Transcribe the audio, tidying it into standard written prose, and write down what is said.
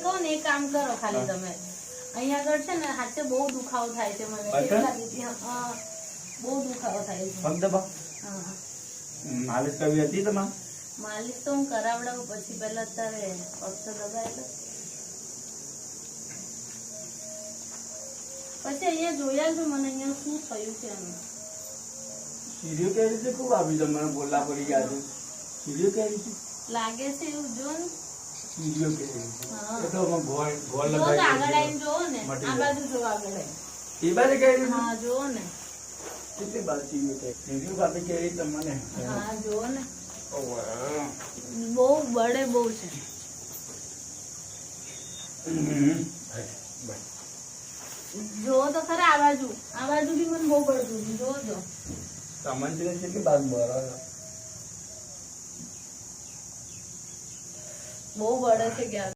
કહો ને એ કામ કરો ખાલી તમે અહીંયા આગળ છે ને હાથે બહુ દુખાવો થાય છે મને બહુ દુખાવો થાય છે પગ દબા માલિશ કરવી હતી તમારે માલિશ તો હું કરાવડાવું પછી પહેલા અત્યારે પગ તો દબાયેલો પછી અહીંયા જોયા છું મને અહીંયા શું થયું છે એમ સીડીઓ કઈ રીતે ખૂબ આવી તમને બોલા પડી ગયા છે સીડીઓ કઈ રીતે લાગે છે એવું જો ને સીડીઓ કઈ રીતે તો ગોળ ગોળ જો લગાવી આગળ આવીને જોવો ને આ બાજુ જો આગળ આવીને એ બાજુ કઈ રીતે હા જોવો ને કેટલી બાજુ સીડીઓ કઈ સીડીઓ કાપી કઈ રીતે તમને હા જોવો ને ઓહ બહુ બળે બહુ છે જો તો ખરા આ બાજુ બી મને બહુ બળતું જો સામાન છે કેટલી બાજુ બરાબર બહુ બળે છે ક્યાં